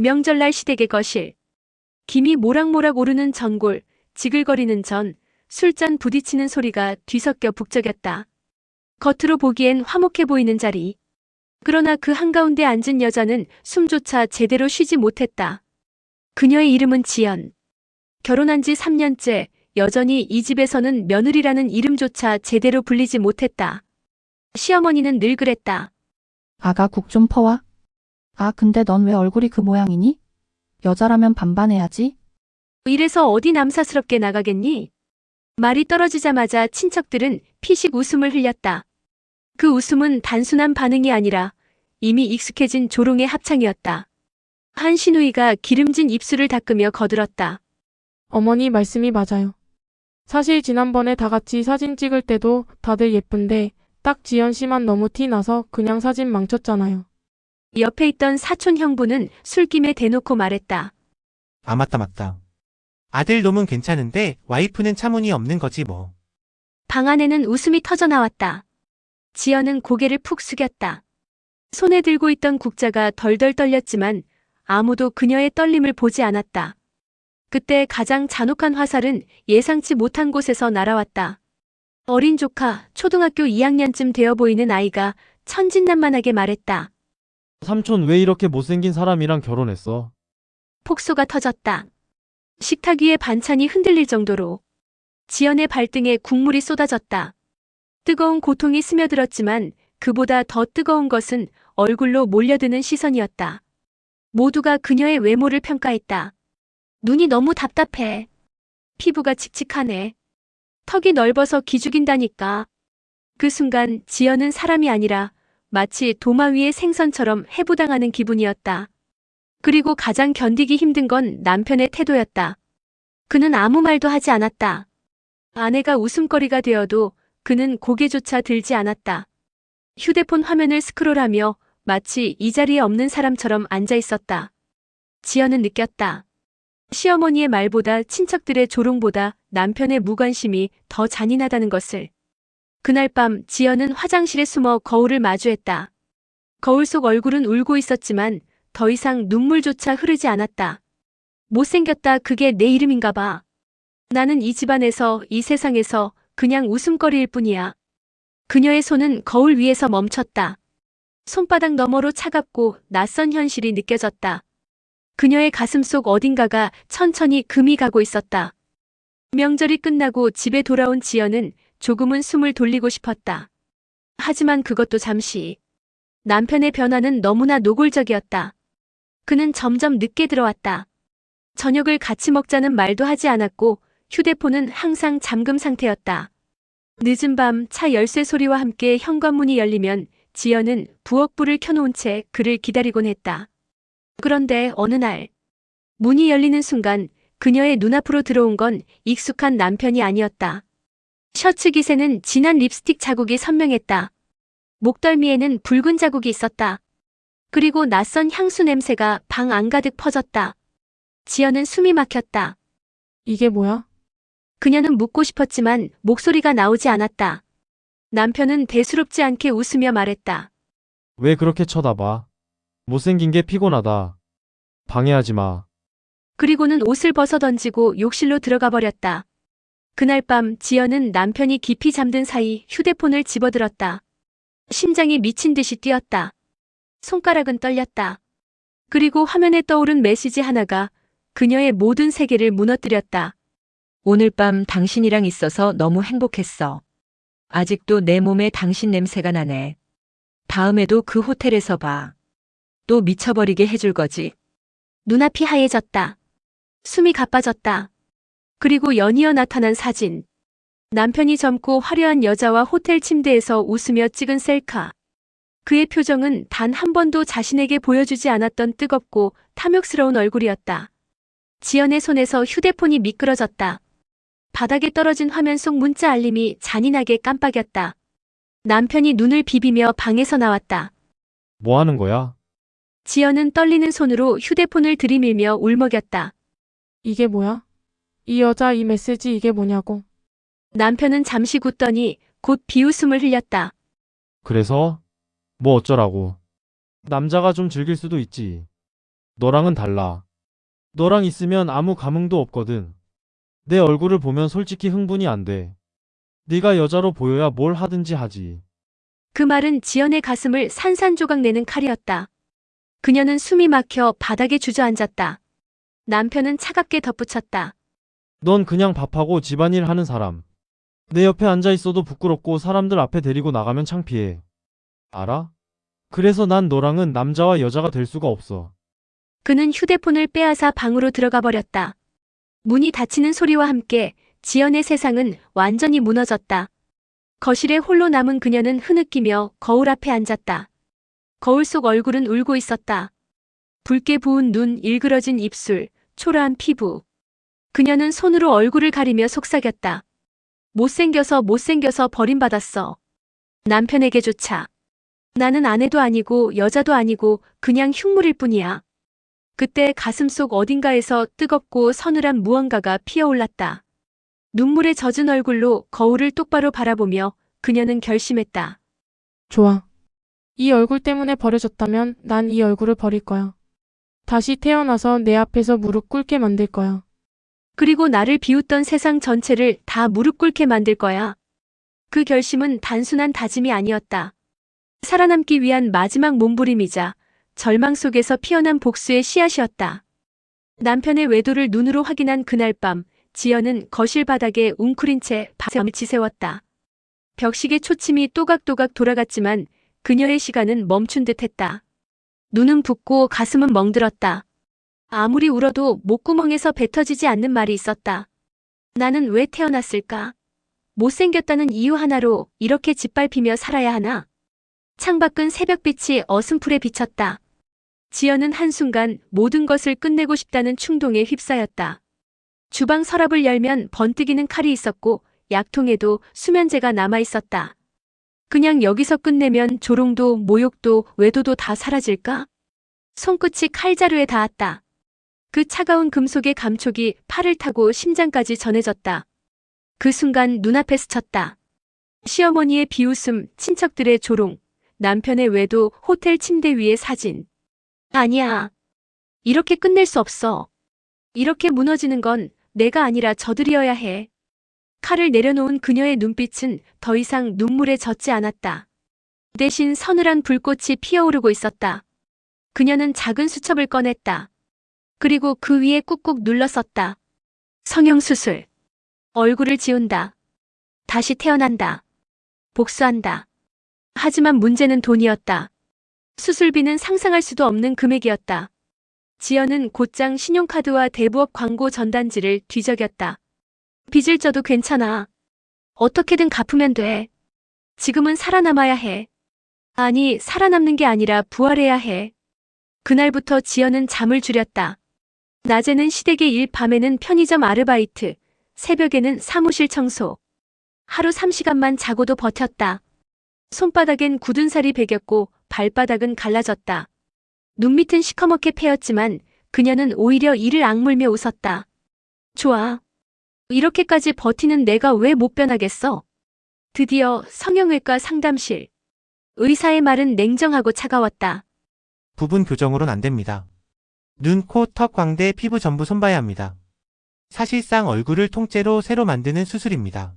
명절날 시댁의 거실. 김이 모락모락 오르는 전골, 지글거리는 전, 술잔 부딪히는 소리가 뒤섞여 북적였다. 겉으로 보기엔 화목해 보이는 자리. 그러나 그 한가운데 앉은 여자는 숨조차 제대로 쉬지 못했다. 그녀의 이름은 지연. 결혼한 지 3년째, 여전히 이 집에서는 며느리라는 이름조차 제대로 불리지 못했다. 시어머니는 늘 그랬다. 아가 국 좀 퍼와. 아, 근데 넌 왜 얼굴이 그 모양이니? 여자라면 반반해야지. 이래서 어디 남사스럽게 나가겠니? 말이 떨어지자마자 친척들은 피식 웃음을 흘렸다. 그 웃음은 단순한 반응이 아니라 이미 익숙해진 조롱의 합창이었다. 한 시누이가 기름진 입술을 닦으며 거들었다. 어머니 말씀이 맞아요. 사실 지난번에 다 같이 사진 찍을 때도 다들 예쁜데 딱 지연 씨만 너무 티 나서 그냥 사진 망쳤잖아요. 옆에 있던 사촌 형부는 술김에 대놓고 말했다. 아, 맞다. 아들 놈은 괜찮은데 와이프는 차문이 없는 거지 뭐. 방 안에는 웃음이 터져나왔다. 지연은 고개를 푹 숙였다. 손에 들고 있던 국자가 덜덜 떨렸지만 아무도 그녀의 떨림을 보지 않았다. 그때 가장 잔혹한 화살은 예상치 못한 곳에서 날아왔다. 어린 조카, 초등학교 2학년쯤 되어 보이는 아이가 천진난만하게 말했다. 삼촌 왜 이렇게 못생긴 사람이랑 결혼했어? 폭소가 터졌다. 식탁 위에 반찬이 흔들릴 정도로 지연의 발등에 국물이 쏟아졌다. 뜨거운 고통이 스며들었지만 그보다 더 뜨거운 것은 얼굴로 몰려드는 시선이었다. 모두가 그녀의 외모를 평가했다. 눈이 너무 답답해. 피부가 칙칙하네. 턱이 넓어서 기죽인다니까. 그 순간 지연은 사람이 아니라 마치 도마 위의 생선처럼 해부당하는 기분이었다. 그리고 가장 견디기 힘든 건 남편의 태도였다. 그는 아무 말도 하지 않았다. 아내가 웃음거리가 되어도 그는 고개조차 들지 않았다. 휴대폰 화면을 스크롤하며 마치 이 자리에 없는 사람처럼 앉아 있었다. 지연은 느꼈다. 시어머니의 말보다 친척들의 조롱보다 남편의 무관심이 더 잔인하다는 것을. 그날 밤 지연은 화장실에 숨어 거울을 마주했다. 거울 속 얼굴은 울고 있었지만 더 이상 눈물조차 흐르지 않았다. 못생겼다, 그게 내 이름인가 봐. 나는 이 집안에서, 이 세상에서 그냥 웃음거리일 뿐이야. 그녀의 손은 거울 위에서 멈췄다. 손바닥 너머로 차갑고 낯선 현실이 느껴졌다. 그녀의 가슴속 어딘가가 천천히 금이 가고 있었다. 명절이 끝나고 집에 돌아온 지연은 조금은 숨을 돌리고 싶었다. 하지만 그것도 잠시. 남편의 변화는 너무나 노골적이었다. 그는 점점 늦게 들어왔다. 저녁을 같이 먹자는 말도 하지 않았고 휴대폰은 항상 잠금 상태였다. 늦은 밤 차 열쇠 소리와 함께 현관문이 열리면 지연은 부엌불을 켜놓은 채 그를 기다리곤 했다. 그런데 어느 날 문이 열리는 순간 그녀의 눈앞으로 들어온 건 익숙한 남편이 아니었다. 셔츠 깃에는 진한 립스틱 자국이 선명했다. 목덜미에는 붉은 자국이 있었다. 그리고 낯선 향수 냄새가 방 안가득 퍼졌다. 지연은 숨이 막혔다. 이게 뭐야? 그녀는 묻고 싶었지만 목소리가 나오지 않았다. 남편은 대수롭지 않게 웃으며 말했다. 왜 그렇게 쳐다봐? 못생긴 게 피곤하다. 방해하지 마. 그리고는 옷을 벗어 던지고 욕실로 들어가 버렸다. 그날 밤 지연은 남편이 깊이 잠든 사이 휴대폰을 집어들었다. 심장이 미친 듯이 뛰었다. 손가락은 떨렸다. 그리고 화면에 떠오른 메시지 하나가 그녀의 모든 세계를 무너뜨렸다. 오늘 밤 당신이랑 있어서 너무 행복했어. 아직도 내 몸에 당신 냄새가 나네. 다음에도 그 호텔에서 봐. 또 미쳐버리게 해줄 거지. 눈앞이 하얘졌다. 숨이 가빠졌다. 그리고 연이어 나타난 사진. 남편이 젊고 화려한 여자와 호텔 침대에서 웃으며 찍은 셀카. 그의 표정은 단 한 번도 자신에게 보여주지 않았던 뜨겁고 탐욕스러운 얼굴이었다. 지연의 손에서 휴대폰이 미끄러졌다. 바닥에 떨어진 화면 속 문자 알림이 잔인하게 깜빡였다. 남편이 눈을 비비며 방에서 나왔다. 뭐 하는 거야? 지연은 떨리는 손으로 휴대폰을 들이밀며 울먹였다. 이게 뭐야? 이 여자 이 메시지 이게 뭐냐고. 남편은 잠시 굳더니 곧 비웃음을 흘렸다. 그래서? 뭐 어쩌라고. 남자가 좀 즐길 수도 있지. 너랑은 달라. 너랑 있으면 아무 감흥도 없거든. 내 얼굴을 보면 솔직히 흥분이 안 돼. 네가 여자로 보여야 뭘 하든지 하지. 그 말은 지연의 가슴을 산산조각 내는 칼이었다. 그녀는 숨이 막혀 바닥에 주저앉았다. 남편은 차갑게 덧붙였다. 넌 그냥 밥하고 집안일 하는 사람. 내 옆에 앉아 있어도 부끄럽고 사람들 앞에 데리고 나가면 창피해. 알아? 그래서 난 너랑은 남자와 여자가 될 수가 없어. 그는 휴대폰을 빼앗아 방으로 들어가 버렸다. 문이 닫히는 소리와 함께 지연의 세상은 완전히 무너졌다. 거실에 홀로 남은 그녀는 흐느끼며 거울 앞에 앉았다. 거울 속 얼굴은 울고 있었다. 붉게 부은 눈, 일그러진 입술, 초라한 피부. 그녀는 손으로 얼굴을 가리며 속삭였다. 못생겨서 버림받았어. 남편에게조차. 나는 아내도 아니고 여자도 아니고 그냥 흉물일 뿐이야. 그때 가슴속 어딘가에서 뜨겁고 서늘한 무언가가 피어올랐다. 눈물에 젖은 얼굴로 거울을 똑바로 바라보며 그녀는 결심했다. 좋아. 이 얼굴 때문에 버려졌다면 난 이 얼굴을 버릴 거야. 다시 태어나서 내 앞에서 무릎 꿇게 만들 거야. 그리고 나를 비웃던 세상 전체를 다 무릎 꿇게 만들 거야. 그 결심은 단순한 다짐이 아니었다. 살아남기 위한 마지막 몸부림이자 절망 속에서 피어난 복수의 씨앗이었다. 남편의 외도를 눈으로 확인한 그날 밤, 지연은 거실 바닥에 웅크린 채 밤을 지새웠다. 벽시계 초침이 또각또각 돌아갔지만 그녀의 시간은 멈춘 듯했다. 눈은 붓고 가슴은 멍들었다. 아무리 울어도 목구멍에서 뱉어지지 않는 말이 있었다. 나는 왜 태어났을까? 못생겼다는 이유 하나로 이렇게 짓밟히며 살아야 하나? 창밖은 새벽빛이 어슴풀에 비쳤다. 지연은 한순간 모든 것을 끝내고 싶다는 충동에 휩싸였다. 주방 서랍을 열면 번뜩이는 칼이 있었고 약통에도 수면제가 남아있었다. 그냥 여기서 끝내면 조롱도 모욕도 외도도 다 사라질까? 손끝이 칼자루에 닿았다. 그 차가운 금속의 감촉이 팔을 타고 심장까지 전해졌다. 그 순간 눈앞에 스쳤다. 시어머니의 비웃음, 친척들의 조롱, 남편의 외도, 호텔 침대 위의 사진. 아니야. 이렇게 끝낼 수 없어. 이렇게 무너지는 건 내가 아니라 저들이어야 해. 칼을 내려놓은 그녀의 눈빛은 더 이상 눈물에 젖지 않았다. 대신 서늘한 불꽃이 피어오르고 있었다. 그녀는 작은 수첩을 꺼냈다. 그리고 그 위에 꾹꾹 눌러 썼다. 성형수술. 얼굴을 지운다. 다시 태어난다. 복수한다. 하지만 문제는 돈이었다. 수술비는 상상할 수도 없는 금액이었다. 지연은 곧장 신용카드와 대부업 광고 전단지를 뒤적였다. 빚을 져도 괜찮아. 어떻게든 갚으면 돼. 지금은 살아남아야 해. 아니, 살아남는 게 아니라 부활해야 해. 그날부터 지연은 잠을 줄였다. 낮에는 시댁의 일, 밤에는 편의점 아르바이트, 새벽에는 사무실 청소. 하루 3시간만 자고도 버텼다. 손바닥엔 굳은 살이 배겼고 발바닥은 갈라졌다. 눈밑은 시커멓게 패였지만 그녀는 오히려 이를 악물며 웃었다. 좋아. 이렇게까지 버티는 내가 왜 못 변하겠어? 드디어 성형외과 상담실. 의사의 말은 냉정하고 차가웠다. 부분 교정으로는 안 됩니다. 눈, 코, 턱, 광대, 피부 전부 손봐야 합니다. 사실상 얼굴을 통째로 새로 만드는 수술입니다.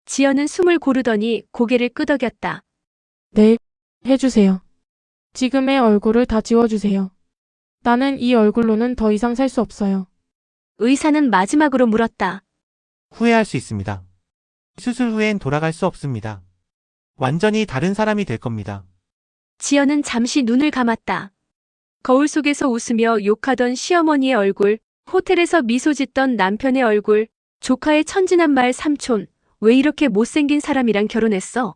지연은 숨을 고르더니 고개를 끄덕였다. 네, 해주세요. 지금의 얼굴을 다 지워주세요. 나는 이 얼굴로는 더 이상 살 수 없어요. 의사는 마지막으로 물었다. 후회할 수 있습니다. 수술 후엔 돌아갈 수 없습니다. 완전히 다른 사람이 될 겁니다. 지연은 잠시 눈을 감았다. 거울 속에서 웃으며 욕하던 시어머니의 얼굴, 호텔에서 미소 짓던 남편의 얼굴, 조카의 천진한 말 삼촌, 왜 이렇게 못생긴 사람이랑 결혼했어?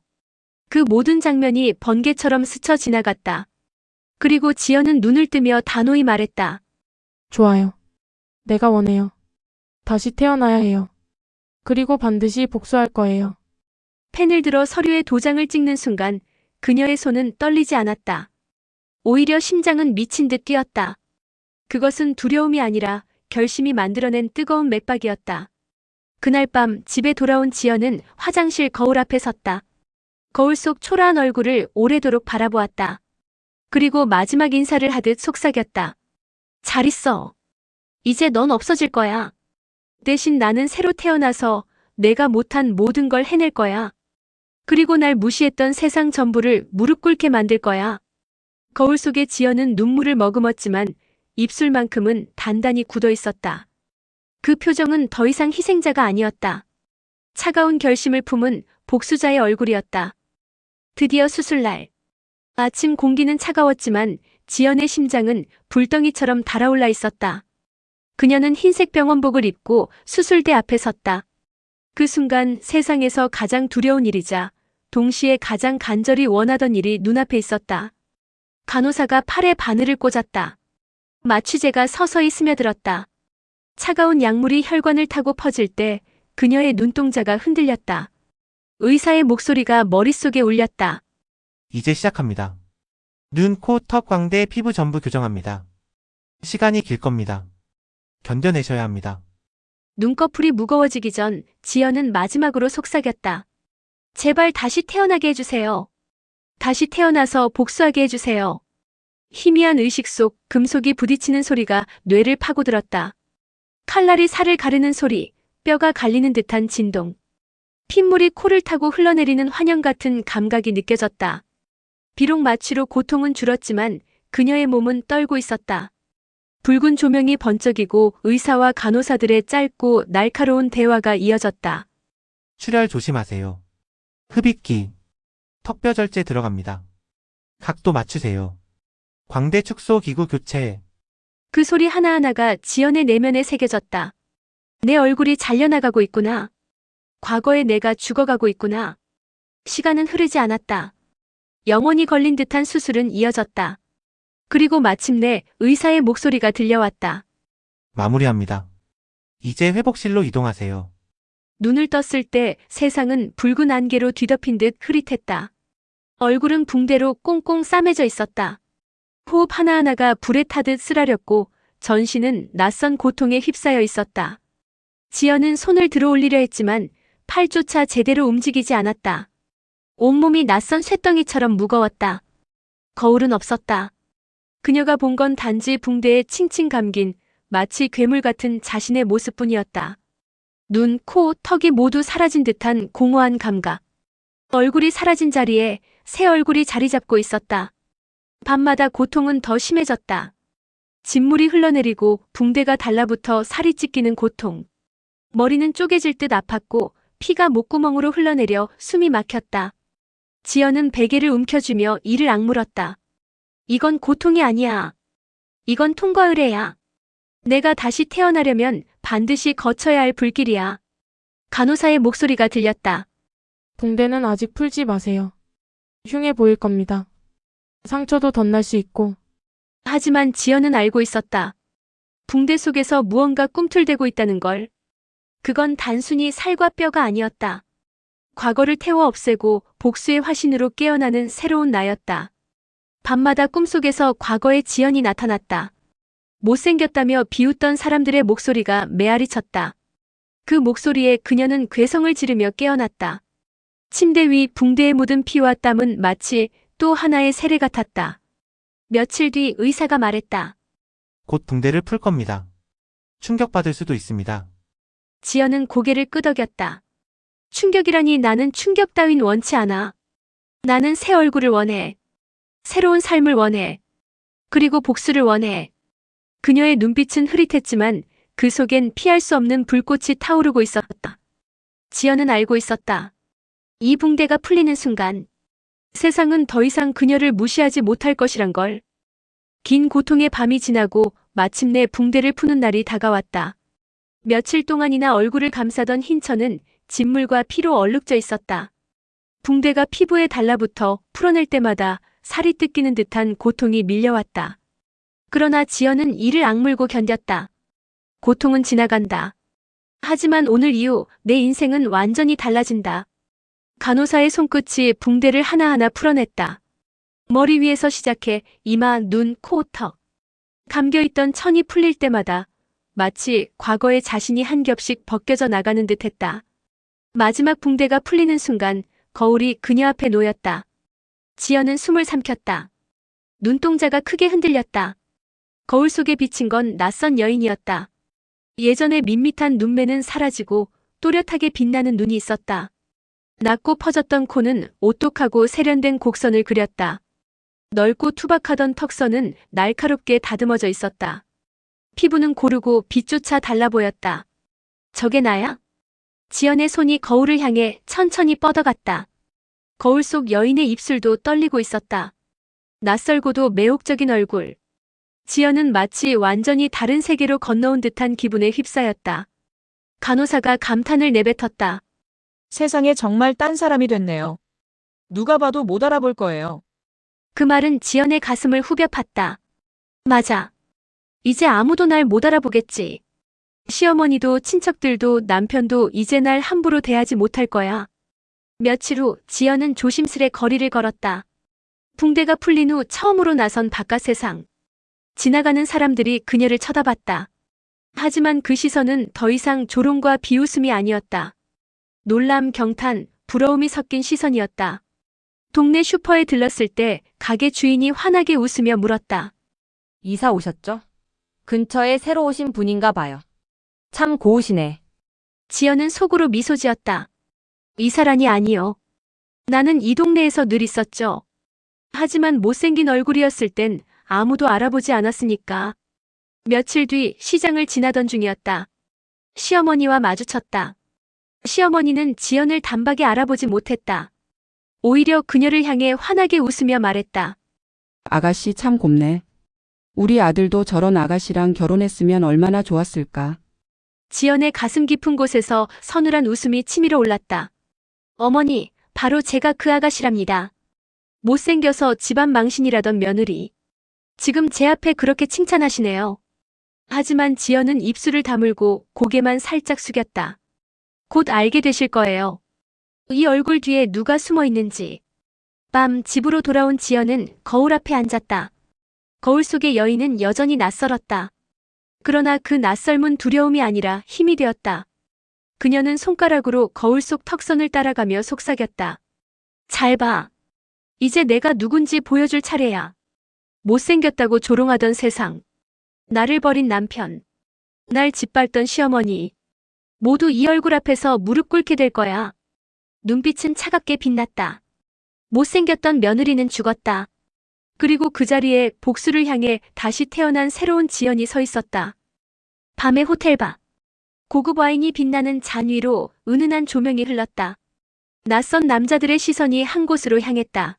그 모든 장면이 번개처럼 스쳐 지나갔다. 그리고 지연은 눈을 뜨며 단호히 말했다. 좋아요. 내가 원해요. 다시 태어나야 해요. 그리고 반드시 복수할 거예요. 펜을 들어 서류에 도장을 찍는 순간 그녀의 손은 떨리지 않았다. 오히려 심장은 미친 듯 뛰었다. 그것은 두려움이 아니라 결심이 만들어낸 뜨거운 맥박이었다. 그날 밤 집에 돌아온 지연은 화장실 거울 앞에 섰다. 거울 속 초라한 얼굴을 오래도록 바라보았다. 그리고 마지막 인사를 하듯 속삭였다. 잘 있어. 이제 넌 없어질 거야. 대신 나는 새로 태어나서 내가 못한 모든 걸 해낼 거야. 그리고 날 무시했던 세상 전부를 무릎 꿇게 만들 거야. 거울 속에 지연은 눈물을 머금었지만 입술만큼은 단단히 굳어 있었다. 그 표정은 더 이상 희생자가 아니었다. 차가운 결심을 품은 복수자의 얼굴이었다. 드디어 수술날. 아침 공기는 차가웠지만 지연의 심장은 불덩이처럼 달아올라 있었다. 그녀는 흰색 병원복을 입고 수술대 앞에 섰다. 그 순간 세상에서 가장 두려운 일이자 동시에 가장 간절히 원하던 일이 눈앞에 있었다. 간호사가 팔에 바늘을 꽂았다. 마취제가 서서히 스며들었다. 차가운 약물이 혈관을 타고 퍼질 때 그녀의 눈동자가 흔들렸다. 의사의 목소리가 머릿속에 울렸다. 이제 시작합니다. 눈, 코, 턱, 광대, 피부 전부 교정합니다. 시간이 길 겁니다. 견뎌내셔야 합니다. 눈꺼풀이 무거워지기 전 지연은 마지막으로 속삭였다. 제발 다시 태어나게 해주세요. 다시 태어나서 복수하게 해주세요. 희미한 의식 속 금속이 부딪히는 소리가 뇌를 파고들었다. 칼날이 살을 가르는 소리, 뼈가 갈리는 듯한 진동. 핏물이 코를 타고 흘러내리는 환영 같은 감각이 느껴졌다. 비록 마취로 고통은 줄었지만 그녀의 몸은 떨고 있었다. 붉은 조명이 번쩍이고 의사와 간호사들의 짧고 날카로운 대화가 이어졌다. 출혈 조심하세요. 흡입기. 턱뼈 절제 들어갑니다. 각도 맞추세요. 광대 축소 기구 교체. 그 소리 하나하나가 지연의 내면에 새겨졌다. 내 얼굴이 잘려나가고 있구나. 과거의 내가 죽어가고 있구나. 시간은 흐르지 않았다. 영원히 걸린 듯한 수술은 이어졌다. 그리고 마침내 의사의 목소리가 들려왔다. 마무리합니다. 이제 회복실로 이동하세요. 눈을 떴을 때 세상은 붉은 안개로 뒤덮인 듯 흐릿했다. 얼굴은 붕대로 꽁꽁 싸매져 있었다. 호흡 하나하나가 불에 타듯 쓰라렸고 전신은 낯선 고통에 휩싸여 있었다. 지연은 손을 들어 올리려 했지만 팔조차 제대로 움직이지 않았다. 온몸이 낯선 쇳덩이처럼 무거웠다. 거울은 없었다. 그녀가 본 건 단지 붕대에 칭칭 감긴 마치 괴물 같은 자신의 모습뿐이었다. 눈, 코, 턱이 모두 사라진 듯한 공허한 감각. 얼굴이 사라진 자리에 새 얼굴이 자리 잡고 있었다. 밤마다 고통은 더 심해졌다. 진물이 흘러내리고 붕대가 달라붙어 살이 찢기는 고통. 머리는 쪼개질 듯 아팠고 피가 목구멍으로 흘러내려 숨이 막혔다. 지연은 베개를 움켜쥐며 이를 악물었다. 이건 고통이 아니야. 이건 통과 의례야. 내가 다시 태어나려면 반드시 거쳐야 할 불길이야. 간호사의 목소리가 들렸다. 붕대는 아직 풀지 마세요. 흉해 보일 겁니다. 상처도 덧날 수 있고. 하지만 지연은 알고 있었다. 붕대 속에서 무언가 꿈틀대고 있다는 걸. 그건 단순히 살과 뼈가 아니었다. 과거를 태워 없애고 복수의 화신으로 깨어나는 새로운 나였다. 밤마다 꿈속에서 과거의 지연이 나타났다. 못생겼다며 비웃던 사람들의 목소리가 메아리 쳤다. 그 목소리에 그녀는 괴성을 지르며 깨어났다. 침대 위 붕대에 묻은 피와 땀은 마치 또 하나의 세례 같았다. 며칠 뒤 의사가 말했다. 곧 붕대를 풀 겁니다. 충격받을 수도 있습니다. 지연은 고개를 끄덕였다. 충격이라니 나는 충격 따윈 원치 않아. 나는 새 얼굴을 원해. 새로운 삶을 원해. 그리고 복수를 원해. 그녀의 눈빛은 흐릿했지만 그 속엔 피할 수 없는 불꽃이 타오르고 있었다. 지연은 알고 있었다. 이 붕대가 풀리는 순간 세상은 더 이상 그녀를 무시하지 못할 것이란 걸. 긴 고통의 밤이 지나고 마침내 붕대를 푸는 날이 다가왔다. 며칠 동안이나 얼굴을 감싸던 흰 천은 진물과 피로 얼룩져 있었다. 붕대가 피부에 달라붙어 풀어낼 때마다 살이 뜯기는 듯한 고통이 밀려왔다. 그러나 지연은 이를 악물고 견뎠다. 고통은 지나간다. 하지만 오늘 이후 내 인생은 완전히 달라진다. 간호사의 손끝이 붕대를 하나하나 풀어냈다. 머리 위에서 시작해 이마, 눈, 코, 턱. 감겨있던 천이 풀릴 때마다 마치 과거의 자신이 한 겹씩 벗겨져 나가는 듯했다. 마지막 붕대가 풀리는 순간 거울이 그녀 앞에 놓였다. 지연은 숨을 삼켰다. 눈동자가 크게 흔들렸다. 거울 속에 비친 건 낯선 여인이었다. 예전의 밋밋한 눈매는 사라지고 또렷하게 빛나는 눈이 있었다. 낮고 퍼졌던 코는 오똑하고 세련된 곡선을 그렸다. 넓고 투박하던 턱선은 날카롭게 다듬어져 있었다. 피부는 고르고 빛조차 달라 보였다. 저게 나야? 지연의 손이 거울을 향해 천천히 뻗어갔다. 거울 속 여인의 입술도 떨리고 있었다. 낯설고도 매혹적인 얼굴. 지연은 마치 완전히 다른 세계로 건너온 듯한 기분에 휩싸였다. 간호사가 감탄을 내뱉었다. 세상에 정말 딴 사람이 됐네요. 누가 봐도 못 알아볼 거예요. 그 말은 지연의 가슴을 후벼 팠다. 맞아. 이제 아무도 날 못 알아보겠지. 시어머니도 친척들도 남편도 이제 날 함부로 대하지 못할 거야. 며칠 후 지연은 조심스레 거리를 걸었다. 붕대가 풀린 후 처음으로 나선 바깥 세상. 지나가는 사람들이 그녀를 쳐다봤다. 하지만 그 시선은 더 이상 조롱과 비웃음이 아니었다. 놀람, 경탄, 부러움이 섞인 시선이었다. 동네 슈퍼에 들렀을 때 가게 주인이 환하게 웃으며 물었다. 이사 오셨죠? 근처에 새로 오신 분인가 봐요. 참 고우시네. 지연은 속으로 미소 지었다. 이사라니 아니요. 나는 이 동네에서 늘 있었죠. 하지만 못생긴 얼굴이었을 땐 아무도 알아보지 않았으니까. 며칠 뒤 시장을 지나던 중이었다. 시어머니와 마주쳤다. 시어머니는 지연을 단박에 알아보지 못했다. 오히려 그녀를 향해 환하게 웃으며 말했다. 아가씨 참 곱네. 우리 아들도 저런 아가씨랑 결혼했으면 얼마나 좋았을까. 지연의 가슴 깊은 곳에서 서늘한 웃음이 치밀어 올랐다. 어머니, 바로 제가 그 아가씨랍니다. 못생겨서 집안 망신이라던 며느리. 지금 제 앞에 그렇게 칭찬하시네요. 하지만 지연은 입술을 다물고 고개만 살짝 숙였다. 곧 알게 되실 거예요. 이 얼굴 뒤에 누가 숨어 있는지. 밤 집으로 돌아온 지연은 거울 앞에 앉았다. 거울 속의 여인은 여전히 낯설었다. 그러나 그 낯설문 두려움이 아니라 힘이 되었다. 그녀는 손가락으로 거울 속 턱선을 따라가며 속삭였다. 잘 봐. 이제 내가 누군지 보여줄 차례야. 못생겼다고 조롱하던 세상. 나를 버린 남편. 날 짓밟던 시어머니. 모두 이 얼굴 앞에서 무릎 꿇게 될 거야. 눈빛은 차갑게 빛났다. 못생겼던 며느리는 죽었다. 그리고 그 자리에 복수를 향해 다시 태어난 새로운 지연이 서 있었다. 밤의 호텔 바. 고급 와인이 빛나는 잔 위로 은은한 조명이 흘렀다. 낯선 남자들의 시선이 한 곳으로 향했다.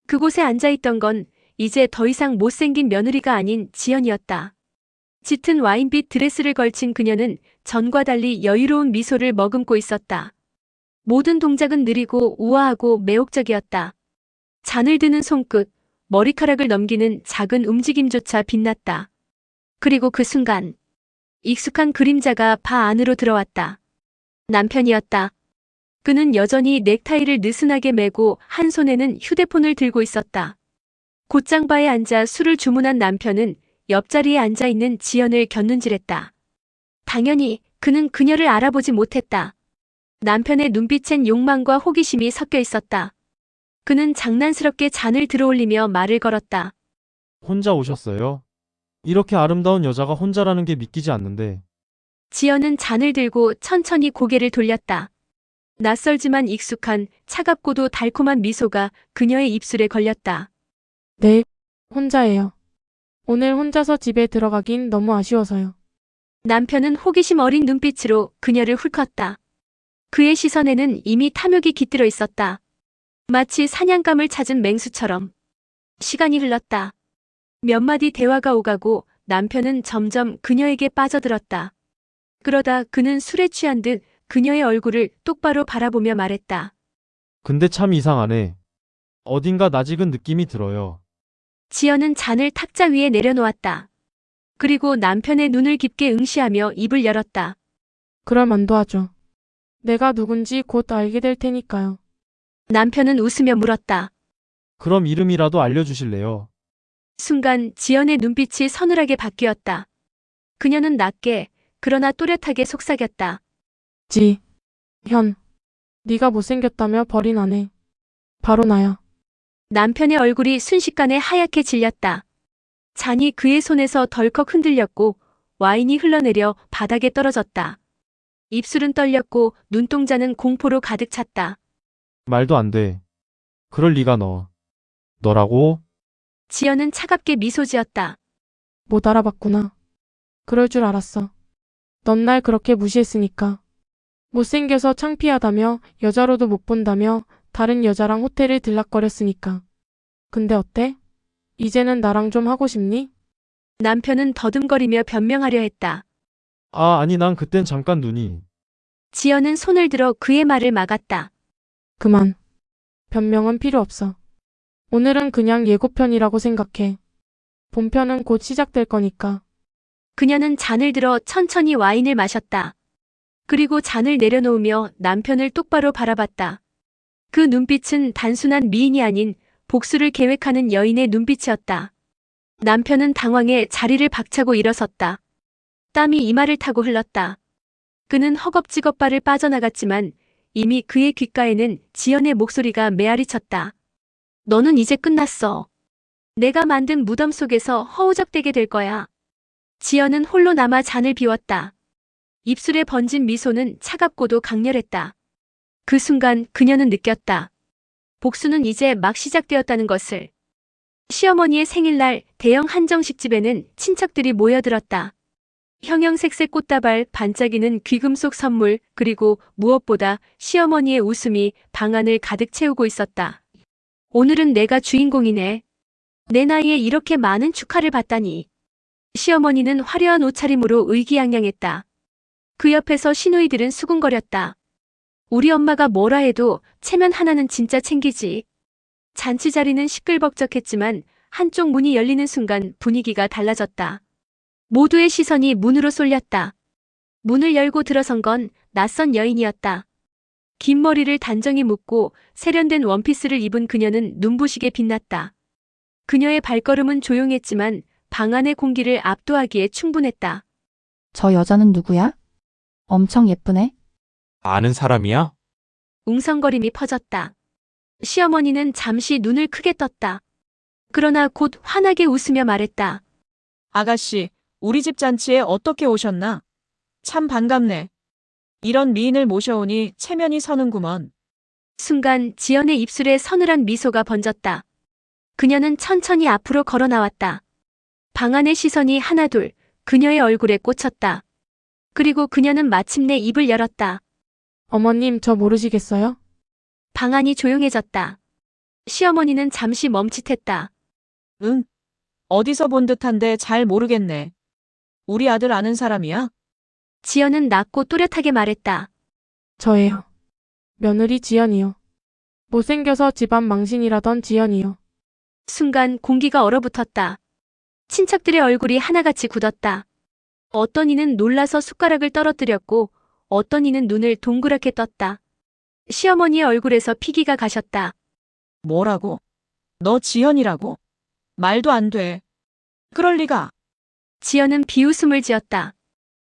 그곳에 앉아있던 건 이제 더 이상 못생긴 며느리가 아닌 지연이었다. 짙은 와인빛 드레스를 걸친 그녀는 전과 달리 여유로운 미소를 머금고 있었다. 모든 동작은 느리고 우아하고 매혹적이었다. 잔을 드는 손끝, 머리카락을 넘기는 작은 움직임조차 빛났다. 그리고 그 순간 익숙한 그림자가 바 안으로 들어왔다. 남편이었다. 그는 여전히 넥타이를 느슨하게 매고 한 손에는 휴대폰을 들고 있었다. 곧장바에 앉아 술을 주문한 남편은 옆자리에 앉아있는 지연을 곁눈질했다. 당연히 그는 그녀를 알아보지 못했다. 남편의 눈빛엔 욕망과 호기심이 섞여 있었다. 그는 장난스럽게 잔을 들어올리며 말을 걸었다. 혼자 오셨어요? 이렇게 아름다운 여자가 혼자라는 게 믿기지 않는데. 지연은 잔을 들고 천천히 고개를 돌렸다. 낯설지만 익숙한 차갑고도 달콤한 미소가 그녀의 입술에 걸렸다. 네, 혼자예요. 오늘 혼자서 집에 들어가긴 너무 아쉬워서요. 남편은 호기심 어린 눈빛으로 그녀를 훑었다. 그의 시선에는 이미 탐욕이 깃들어 있었다. 마치 사냥감을 찾은 맹수처럼. 시간이 흘렀다. 몇 마디 대화가 오가고 남편은 점점 그녀에게 빠져들었다. 그러다 그는 술에 취한 듯 그녀의 얼굴을 똑바로 바라보며 말했다. 근데 참 이상하네. 어딘가 낯익은 느낌이 들어요. 지연은 잔을 탁자 위에 내려놓았다. 그리고 남편의 눈을 깊게 응시하며 입을 열었다. 그럼 안 도와줘. 내가 누군지 곧 알게 될 테니까요. 남편은 웃으며 물었다. 그럼 이름이라도 알려주실래요? 순간 지연의 눈빛이 서늘하게 바뀌었다. 그녀는 낮게 그러나 또렷하게 속삭였다. 현. 네가 못생겼다며 버린 아내. 바로 나야. 남편의 얼굴이 순식간에 하얗게 질렸다. 잔이 그의 손에서 덜컥 흔들렸고 와인이 흘러내려 바닥에 떨어졌다. 입술은 떨렸고 눈동자는 공포로 가득 찼다. 말도 안 돼. 그럴 리가 너라고? 지연은 차갑게 미소 지었다. 못 알아봤구나. 그럴 줄 알았어. 넌 날 그렇게 무시했으니까. 못생겨서 창피하다며 여자로도 못 본다며 다른 여자랑 호텔을 들락거렸으니까. 근데 어때? 이제는 나랑 좀 하고 싶니? 남편은 더듬거리며 변명하려 했다. 아니 난 그땐 잠깐 눈이. 지연은 손을 들어 그의 말을 막았다. 그만. 변명은 필요 없어. 오늘은 그냥 예고편이라고 생각해. 본편은 곧 시작될 거니까. 그녀는 잔을 들어 천천히 와인을 마셨다. 그리고 잔을 내려놓으며 남편을 똑바로 바라봤다. 그 눈빛은 단순한 미인이 아닌 복수를 계획하는 여인의 눈빛이었다. 남편은 당황해 자리를 박차고 일어섰다. 땀이 이마를 타고 흘렀다. 그는 허겁지겁 발을 빠져나갔지만 이미 그의 귓가에는 지연의 목소리가 메아리쳤다. 너는 이제 끝났어. 내가 만든 무덤 속에서 허우적대게 될 거야. 지연은 홀로 남아 잔을 비웠다. 입술에 번진 미소는 차갑고도 강렬했다. 그 순간 그녀는 느꼈다. 복수는 이제 막 시작되었다는 것을. 시어머니의 생일날 대형 한정식집에는 친척들이 모여들었다. 형형색색 꽃다발, 반짝이는 귀금속 선물, 그리고 무엇보다 시어머니의 웃음이 방 안을 가득 채우고 있었다. 오늘은 내가 주인공이네. 내 나이에 이렇게 많은 축하를 받다니. 시어머니는 화려한 옷차림으로 의기양양했다. 그 옆에서 시누이들은 수군거렸다. 우리 엄마가 뭐라 해도 체면 하나는 진짜 챙기지. 잔치 자리는 시끌벅적했지만 한쪽 문이 열리는 순간 분위기가 달라졌다. 모두의 시선이 문으로 쏠렸다. 문을 열고 들어선 건 낯선 여인이었다. 긴 머리를 단정히 묶고 세련된 원피스를 입은 그녀는 눈부시게 빛났다. 그녀의 발걸음은 조용했지만 방 안의 공기를 압도하기에 충분했다. 저 여자는 누구야? 엄청 예쁘네. 아는 사람이야? 웅성거림이 퍼졌다. 시어머니는 잠시 눈을 크게 떴다. 그러나 곧 환하게 웃으며 말했다. 아가씨, 우리 집 잔치에 어떻게 오셨나? 참 반갑네. 이런 미인을 모셔오니 체면이 서는구먼. 순간 지연의 입술에 서늘한 미소가 번졌다. 그녀는 천천히 앞으로 걸어 나왔다. 방 안의 시선이 하나둘 그녀의 얼굴에 꽂혔다. 그리고 그녀는 마침내 입을 열었다. 어머님, 저 모르시겠어요? 방 안이 조용해졌다. 시어머니는 잠시 멈칫했다. 응? 어디서 본 듯한데 잘 모르겠네. 우리 아들 아는 사람이야? 지연은 낮고 또렷하게 말했다. 저예요. 며느리 지연이요. 못생겨서 집안 망신이라던 지연이요. 순간 공기가 얼어붙었다. 친척들의 얼굴이 하나같이 굳었다. 어떤 이는 놀라서 숟가락을 떨어뜨렸고 어떤 이는 눈을 동그랗게 떴다. 시어머니의 얼굴에서 피기가 가셨다. 뭐라고? 너 지연이라고? 말도 안 돼. 그럴 리가. 지연은 비웃음을 지었다.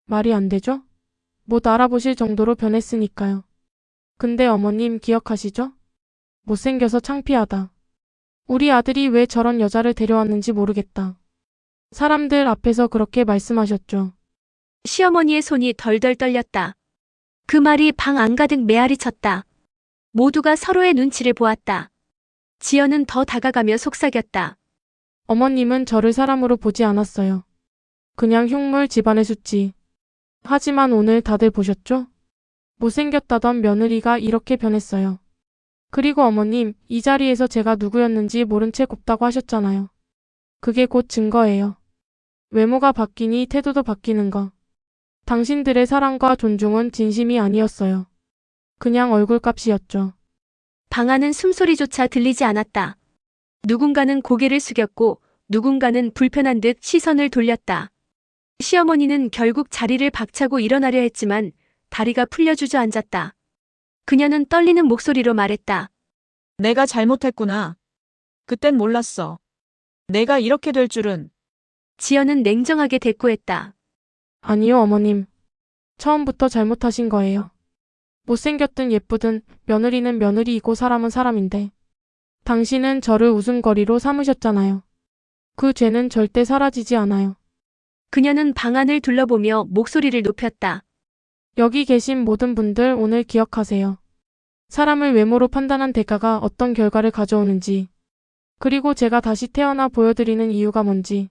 말이 안 되죠? 못 알아보실 정도로 변했으니까요. 근데 어머님 기억하시죠? 못생겨서 창피하다. 우리 아들이 왜 저런 여자를 데려왔는지 모르겠다. 사람들 앞에서 그렇게 말씀하셨죠. 시어머니의 손이 덜덜 떨렸다. 그 말이 방 안가득 메아리쳤다. 모두가 서로의 눈치를 보았다. 지연은 더 다가가며 속삭였다. 어머님은 저를 사람으로 보지 않았어요. 그냥 흉물 집안의 수치. 하지만 오늘 다들 보셨죠? 못생겼다던 며느리가 이렇게 변했어요. 그리고 어머님, 이 자리에서 제가 누구였는지 모른 채 곱다고 하셨잖아요. 그게 곧 증거예요. 외모가 바뀌니 태도도 바뀌는 거. 당신들의 사랑과 존중은 진심이 아니었어요. 그냥 얼굴값이었죠. 방 안은 숨소리조차 들리지 않았다. 누군가는 고개를 숙였고 누군가는 불편한 듯 시선을 돌렸다. 시어머니는 결국 자리를 박차고 일어나려 했지만 다리가 풀려 주저앉았다. 그녀는 떨리는 목소리로 말했다. 내가 잘못했구나. 그땐 몰랐어. 내가 이렇게 될 줄은. 지연은 냉정하게 대꾸했다. 아니요, 어머님. 처음부터 잘못하신 거예요. 못생겼든 예쁘든 며느리는 며느리이고 사람은 사람인데. 당신은 저를 웃음거리로 삼으셨잖아요. 그 죄는 절대 사라지지 않아요. 그녀는 방안을 둘러보며 목소리를 높였다. 여기 계신 모든 분들 오늘 기억하세요. 사람을 외모로 판단한 대가가 어떤 결과를 가져오는지, 그리고 제가 다시 태어나 보여드리는 이유가 뭔지.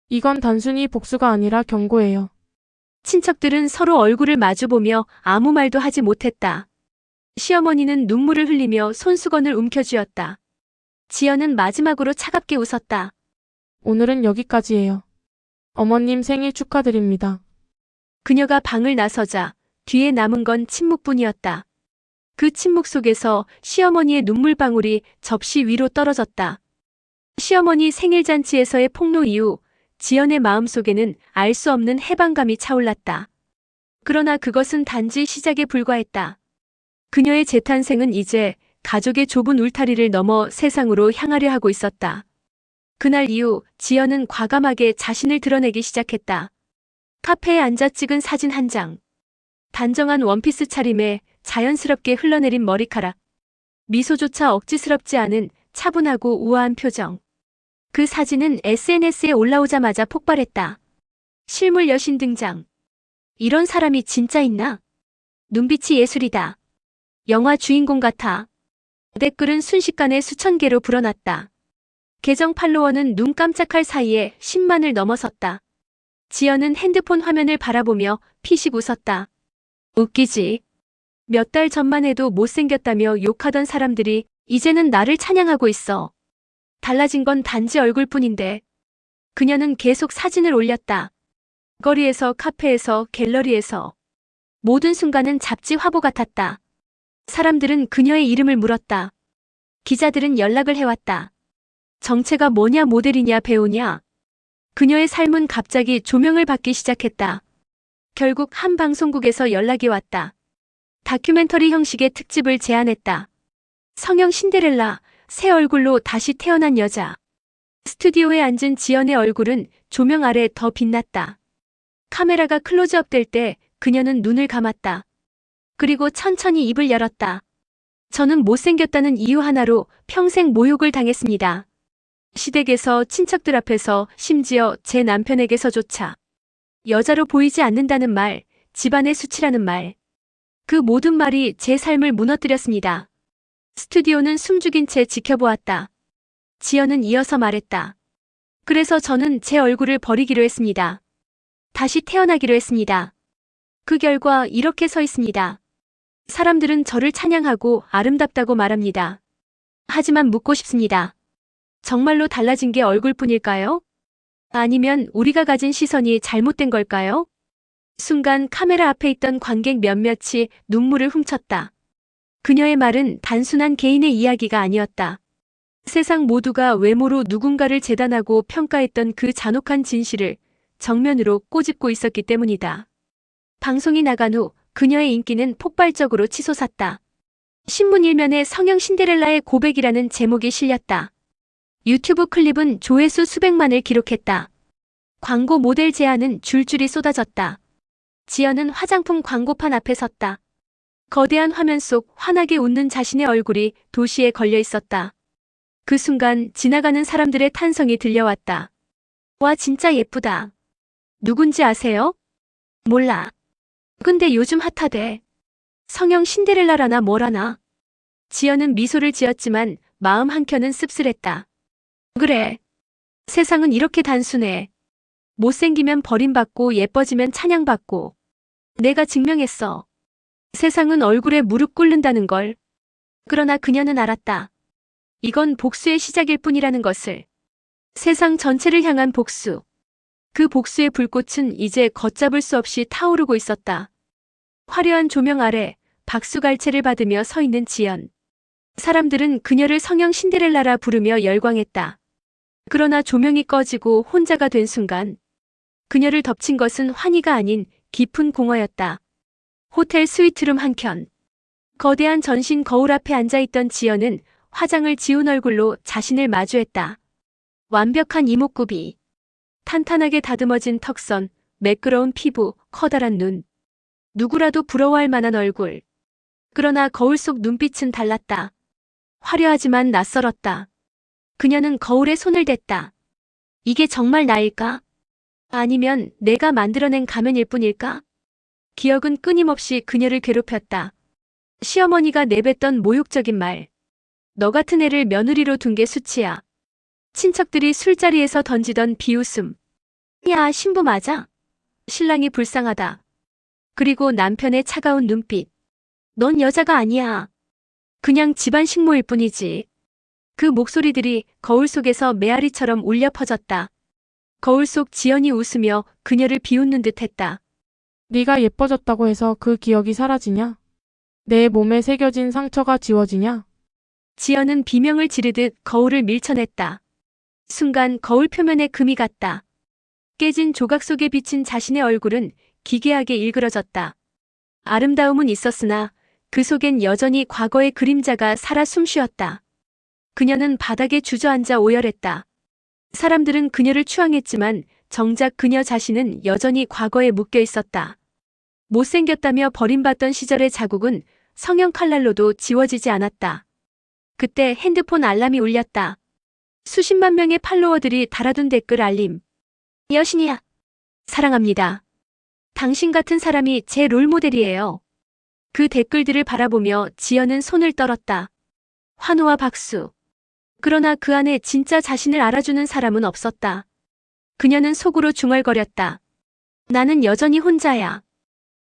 이건 단순히 복수가 아니라 경고예요. 친척들은 서로 얼굴을 마주보며 아무 말도 하지 못했다. 시어머니는 눈물을 흘리며 손수건을 움켜쥐었다. 지연은 마지막으로 차갑게 웃었다. 오늘은 여기까지예요. 어머님 생일 축하드립니다. 그녀가 방을 나서자 뒤에 남은 건 침묵뿐이었다. 그 침묵 속에서 시어머니의 눈물방울이 접시 위로 떨어졌다. 시어머니 생일잔치에서의 폭로 이후 지연의 마음속에는 알 수 없는 해방감이 차올랐다. 그러나 그것은 단지 시작에 불과했다. 그녀의 재탄생은 이제 가족의 좁은 울타리를 넘어 세상으로 향하려 하고 있었다. 그날 이후 지연은 과감하게 자신을 드러내기 시작했다. 카페에 앉아 찍은 사진 한 장. 단정한 원피스 차림에 자연스럽게 흘러내린 머리카락. 미소조차 억지스럽지 않은 차분하고 우아한 표정. 그 사진은 SNS에 올라오자마자 폭발했다. 실물 여신 등장. 이런 사람이 진짜 있나? 눈빛이 예술이다. 영화 주인공 같아. 댓글은 순식간에 수천 개로 불어났다. 계정 팔로워는 눈 깜짝할 사이에 10만을 넘어섰다. 지연은 핸드폰 화면을 바라보며 피식 웃었다. 웃기지. 몇 달 전만 해도 못생겼다며 욕하던 사람들이 이제는 나를 찬양하고 있어. 달라진 건 단지 얼굴뿐인데. 그녀는 계속 사진을 올렸다. 거리에서, 카페에서, 갤러리에서. 모든 순간은 잡지 화보 같았다. 사람들은 그녀의 이름을 물었다. 기자들은 연락을 해왔다. 정체가 뭐냐, 모델이냐, 배우냐. 그녀의 삶은 갑자기 조명을 받기 시작했다. 결국 한 방송국에서 연락이 왔다. 다큐멘터리 형식의 특집을 제안했다. 성형 신데렐라, 새 얼굴로 다시 태어난 여자. 스튜디오에 앉은 지연의 얼굴은 조명 아래 더 빛났다. 카메라가 클로즈업 될 때 그녀는 눈을 감았다. 그리고 천천히 입을 열었다. 저는 못생겼다는 이유 하나로 평생 모욕을 당했습니다. 시댁에서, 친척들 앞에서, 심지어 제 남편에게서조차. 여자로 보이지 않는다는 말, 집안의 수치라는 말. 그 모든 말이 제 삶을 무너뜨렸습니다. 스튜디오는 숨죽인 채 지켜보았다. 지연은 이어서 말했다. 그래서 저는 제 얼굴을 버리기로 했습니다. 다시 태어나기로 했습니다. 그 결과 이렇게 서 있습니다. 사람들은 저를 찬양하고 아름답다고 말합니다. 하지만 묻고 싶습니다. 정말로 달라진 게 얼굴뿐일까요? 아니면 우리가 가진 시선이 잘못된 걸까요? 순간 카메라 앞에 있던 관객 몇몇이 눈물을 훔쳤다. 그녀의 말은 단순한 개인의 이야기가 아니었다. 세상 모두가 외모로 누군가를 재단하고 평가했던 그 잔혹한 진실을 정면으로 꼬집고 있었기 때문이다. 방송이 나간 후 그녀의 인기는 폭발적으로 치솟았다. 신문 일면에 성형 신데렐라의 고백이라는 제목이 실렸다. 유튜브 클립은 조회수 수백만을 기록했다. 광고 모델 제안은 줄줄이 쏟아졌다. 지연은 화장품 광고판 앞에 섰다. 거대한 화면 속 환하게 웃는 자신의 얼굴이 도시에 걸려 있었다. 그 순간 지나가는 사람들의 탄성이 들려왔다. 와, 진짜 예쁘다. 누군지 아세요? 몰라. 근데 요즘 핫하대. 성형 신데렐라라나 뭐라나. 지연은 미소를 지었지만 마음 한켠은 씁쓸했다. 그래. 세상은 이렇게 단순해. 못생기면 버림받고 예뻐지면 찬양받고. 내가 증명했어. 세상은 얼굴에 무릎 꿇는다는 걸. 그러나 그녀는 알았다. 이건 복수의 시작일 뿐이라는 것을. 세상 전체를 향한 복수. 그 복수의 불꽃은 이제 걷잡을 수 없이 타오르고 있었다. 화려한 조명 아래 박수갈채를 받으며 서 있는 지연. 사람들은 그녀를 성형 신데렐라라 부르며 열광했다. 그러나 조명이 꺼지고 혼자가 된 순간 그녀를 덮친 것은 환희가 아닌 깊은 공허였다. 호텔 스위트룸 한켠. 거대한 전신 거울 앞에 앉아있던 지연은 화장을 지운 얼굴로 자신을 마주했다. 완벽한 이목구비. 탄탄하게 다듬어진 턱선, 매끄러운 피부, 커다란 눈. 누구라도 부러워할 만한 얼굴. 그러나 거울 속 눈빛은 달랐다. 화려하지만 낯설었다. 그녀는 거울에 손을 댔다. 이게 정말 나일까? 아니면 내가 만들어낸 가면일 뿐일까? 기억은 끊임없이 그녀를 괴롭혔다. 시어머니가 내뱉던 모욕적인 말. 너 같은 애를 며느리로 둔 게 수치야. 친척들이 술자리에서 던지던 비웃음. 야, 신부 맞아? 신랑이 불쌍하다. 그리고 남편의 차가운 눈빛. 넌 여자가 아니야. 그냥 집안 식모일 뿐이지. 그 목소리들이 거울 속에서 메아리처럼 울려 퍼졌다. 거울 속 지연이 웃으며 그녀를 비웃는 듯했다. 네가 예뻐졌다고 해서 그 기억이 사라지냐? 내 몸에 새겨진 상처가 지워지냐? 지연은 비명을 지르듯 거울을 밀쳐냈다. 순간 거울 표면에 금이 갔다. 깨진 조각 속에 비친 자신의 얼굴은 기괴하게 일그러졌다. 아름다움은 있었으나 그 속엔 여전히 과거의 그림자가 살아 숨쉬었다. 그녀는 바닥에 주저앉아 오열했다. 사람들은 그녀를 추앙했지만 정작 그녀 자신은 여전히 과거에 묶여 있었다. 못생겼다며 버림받던 시절의 자국은 성형 칼날로도 지워지지 않았다. 그때 핸드폰 알람이 울렸다. 수십만 명의 팔로워들이 달아둔 댓글 알림. 여신이야. 사랑합니다. 당신 같은 사람이 제 롤모델이에요. 그 댓글들을 바라보며 지연은 손을 떨었다. 환호와 박수. 그러나 그 안에 진짜 자신을 알아주는 사람은 없었다. 그녀는 속으로 중얼거렸다. 나는 여전히 혼자야.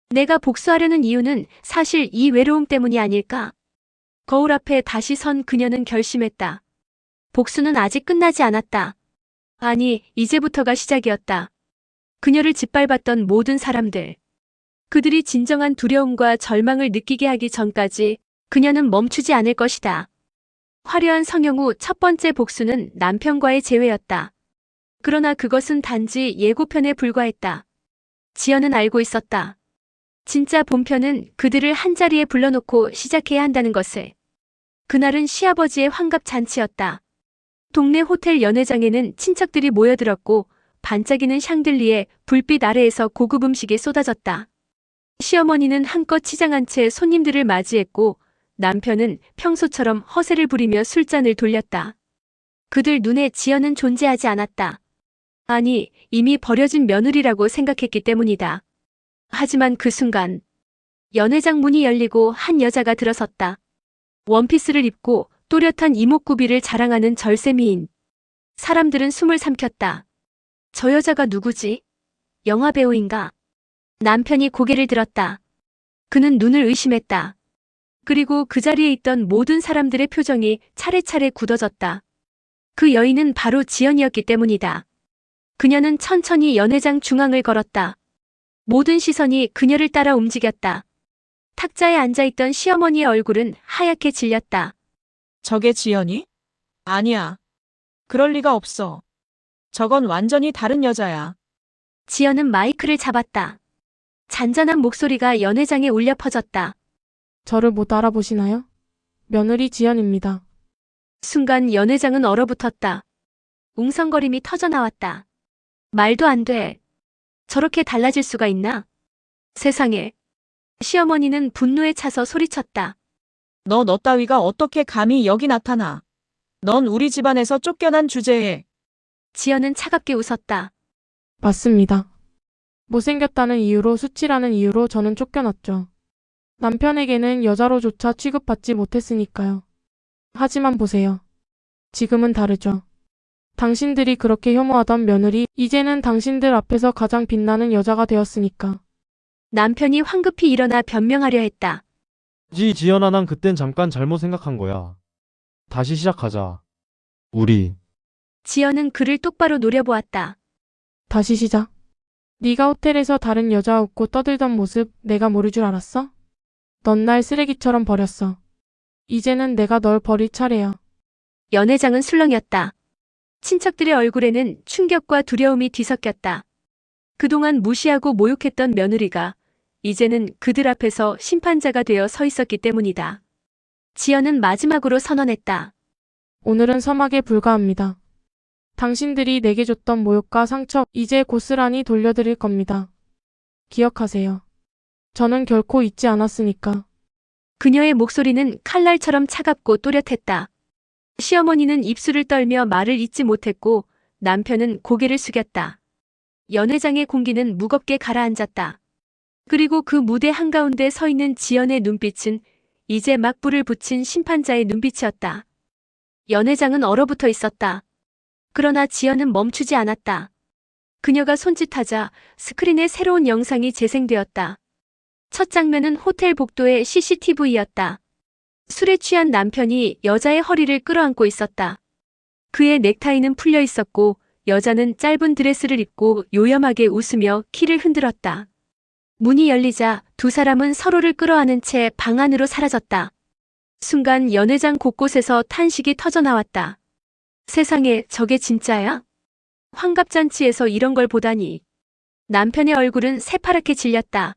내가 복수하려는 이유는 사실 이 외로움 때문이 아닐까? 거울 앞에 다시 선 그녀는 결심했다. 복수는 아직 끝나지 않았다. 아니, 이제부터가 시작이었다. 그녀를 짓밟았던 모든 사람들. 그들이 진정한 두려움과 절망을 느끼게 하기 전까지 그녀는 멈추지 않을 것이다. 화려한 성형 후 첫 번째 복수는 남편과의 재회였다. 그러나 그것은 단지 예고편에 불과했다. 지연은 알고 있었다. 진짜 본편은 그들을 한자리에 불러놓고 시작해야 한다는 것을. 그날은 시아버지의 환갑 잔치였다. 동네 호텔 연회장에는 친척들이 모여들었고 반짝이는 샹들리에 불빛 아래에서 고급 음식이 쏟아졌다. 시어머니는 한껏 치장한 채 손님들을 맞이했고 남편은 평소처럼 허세를 부리며 술잔을 돌렸다. 그들 눈에 지연은 존재하지 않았다. 아니, 이미 버려진 며느리라고 생각했기 때문이다. 하지만 그 순간 연회장 문이 열리고 한 여자가 들어섰다. 원피스를 입고 또렷한 이목구비를 자랑하는 절세미인. 사람들은 숨을 삼켰다. 저 여자가 누구지? 영화배우인가? 남편이 고개를 들었다. 그는 눈을 의심했다. 그리고 그 자리에 있던 모든 사람들의 표정이 차례차례 굳어졌다. 그 여인은 바로 지연이었기 때문이다. 그녀는 천천히 연회장 중앙을 걸었다. 모든 시선이 그녀를 따라 움직였다. 탁자에 앉아있던 시어머니의 얼굴은 하얗게 질렸다. 저게 지연이? 아니야. 그럴 리가 없어. 저건 완전히 다른 여자야. 지연은 마이크를 잡았다. 잔잔한 목소리가 연회장에 울려 퍼졌다. 저를 못 알아보시나요? 며느리 지연입니다. 순간 연회장은 얼어붙었다. 웅성거림이 터져나왔다. 말도 안 돼. 저렇게 달라질 수가 있나? 세상에. 시어머니는 분노에 차서 소리쳤다. 너 따위가 어떻게 감히 여기 나타나? 넌 우리 집안에서 쫓겨난 주제에. 지연은 차갑게 웃었다. 맞습니다. 못생겼다는 이유로 수치라는 이유로 저는 쫓겨났죠. 남편에게는 여자로조차 취급받지 못했으니까요. 하지만 보세요. 지금은 다르죠. 당신들이 그렇게 혐오하던 며느리, 이제는 당신들 앞에서 가장 빛나는 여자가 되었으니까. 남편이 황급히 일어나 변명하려 했다. 지연아, 난 그땐 잠깐 잘못 생각한 거야. 다시 시작하자. 우리. 지연은 그를 똑바로 노려보았다. 다시 시작. 네가 호텔에서 다른 여자와 웃고 떠들던 모습 내가 모를 줄 알았어? 넌 날 쓰레기처럼 버렸어. 이제는 내가 널 버릴 차례야. 연회장은 술렁였다. 친척들의 얼굴에는 충격과 두려움이 뒤섞였다. 그동안 무시하고 모욕했던 며느리가 이제는 그들 앞에서 심판자가 되어 서 있었기 때문이다. 지연은 마지막으로 선언했다. 오늘은 서막에 불과합니다. 당신들이 내게 줬던 모욕과 상처 이제 고스란히 돌려드릴 겁니다. 기억하세요. 저는 결코 잊지 않았으니까. 그녀의 목소리는 칼날처럼 차갑고 또렷했다. 시어머니는 입술을 떨며 말을 잇지 못했고 남편은 고개를 숙였다. 연회장의 공기는 무겁게 가라앉았다. 그리고 그 무대 한가운데 서 있는 지연의 눈빛은 이제 막 불을 붙인 심판자의 눈빛이었다. 연회장은 얼어붙어 있었다. 그러나 지연은 멈추지 않았다. 그녀가 손짓하자 스크린에 새로운 영상이 재생되었다. 첫 장면은 호텔 복도의 CCTV였다. 술에 취한 남편이 여자의 허리를 끌어안고 있었다. 그의 넥타이는 풀려 있었고 여자는 짧은 드레스를 입고 요염하게 웃으며 키를 흔들었다. 문이 열리자 두 사람은 서로를 끌어안은 채 방 안으로 사라졌다. 순간 연회장 곳곳에서 탄식이 터져나왔다. 세상에, 저게 진짜야? 환갑잔치에서 이런 걸 보다니. 남편의 얼굴은 새파랗게 질렸다.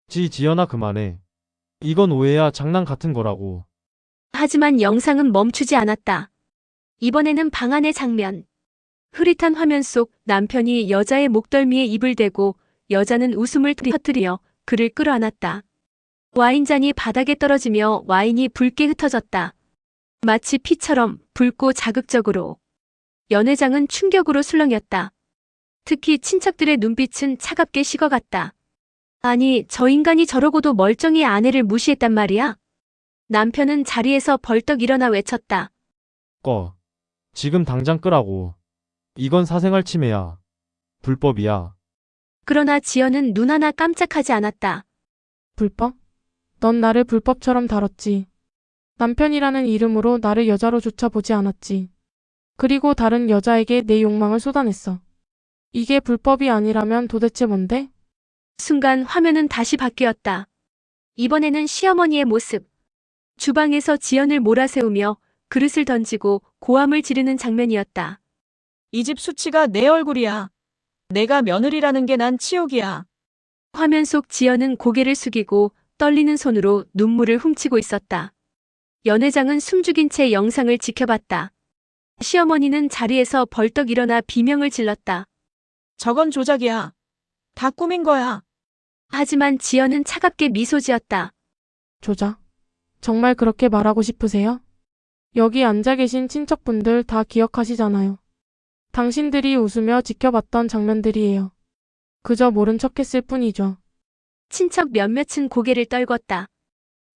지연아 그만해. 이건 오해야, 장난 같은 거라고. 하지만 영상은 멈추지 않았다. 이번에는 방 안의 장면. 흐릿한 화면 속 남편이 여자의 목덜미에 입을 대고 여자는 웃음을 터뜨려 그를 끌어안았다. 와인잔이 바닥에 떨어지며 와인이 붉게 흩어졌다. 마치 피처럼 붉고 자극적으로. 연회장은 충격으로 술렁였다. 특히 친척들의 눈빛은 차갑게 식어갔다. 아니, 저 인간이 저러고도 멀쩡히 아내를 무시했단 말이야? 남편은 자리에서 벌떡 일어나 외쳤다. 꺼. 지금 당장 끄라고. 이건 사생활 침해야. 불법이야. 그러나 지연은 눈 하나 깜짝하지 않았다. 불법? 넌 나를 불법처럼 다뤘지. 남편이라는 이름으로 나를 여자로조차 보지 않았지. 그리고 다른 여자에게 내 욕망을 쏟아냈어. 이게 불법이 아니라면 도대체 뭔데? 순간 화면은 다시 바뀌었다. 이번에는 시어머니의 모습. 주방에서 지연을 몰아세우며 그릇을 던지고 고함을 지르는 장면이었다. 이 집 수치가 내 얼굴이야. 내가 며느리라는 게 난 치욕이야. 화면 속 지연은 고개를 숙이고 떨리는 손으로 눈물을 훔치고 있었다. 연회장은 숨죽인 채 영상을 지켜봤다. 시어머니는 자리에서 벌떡 일어나 비명을 질렀다. 저건 조작이야. 다 꾸민 거야. 하지만 지연은 차갑게 미소 지었다. 조작? 정말 그렇게 말하고 싶으세요? 여기 앉아 계신 친척분들 다 기억하시잖아요. 당신들이 웃으며 지켜봤던 장면들이에요. 그저 모른 척했을 뿐이죠. 친척 몇몇은 고개를 떨궜다.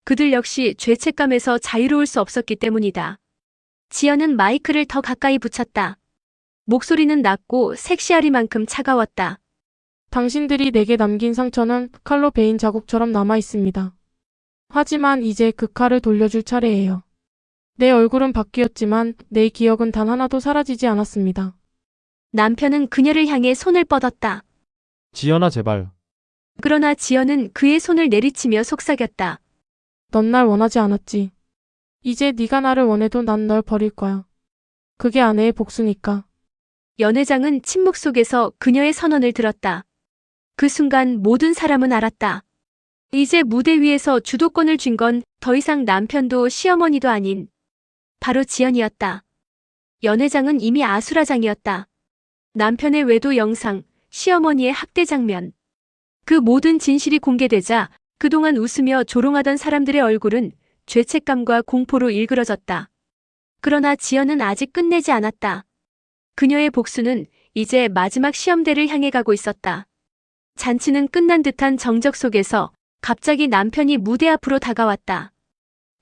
그들 역시 죄책감에서 자유로울 수 없었기 때문이다. 지연은 마이크를 더 가까이 붙였다. 목소리는 낮고 섹시하리만큼 차가웠다. 당신들이 내게 남긴 상처는 칼로 베인 자국처럼 남아 있습니다. 하지만 이제 그 칼을 돌려줄 차례예요. 내 얼굴은 바뀌었지만 내 기억은 단 하나도 사라지지 않았습니다. 남편은 그녀를 향해 손을 뻗었다. 지연아 제발. 그러나 지연은 그의 손을 내리치며 속삭였다. 넌 날 원하지 않았지. 이제 네가 나를 원해도 난 널 버릴 거야. 그게 아내의 복수니까. 연회장은 침묵 속에서 그녀의 선언을 들었다. 그 순간 모든 사람은 알았다. 이제 무대 위에서 주도권을 쥔 건 더 이상 남편도 시어머니도 아닌 바로 지연이었다. 연회장은 이미 아수라장이었다. 남편의 외도 영상, 시어머니의 학대 장면. 그 모든 진실이 공개되자 그동안 웃으며 조롱하던 사람들의 얼굴은 죄책감과 공포로 일그러졌다. 그러나 지연은 아직 끝내지 않았다. 그녀의 복수는 이제 마지막 시험대를 향해 가고 있었다. 잔치는 끝난 듯한 정적 속에서 갑자기 남편이 무대 앞으로 다가왔다.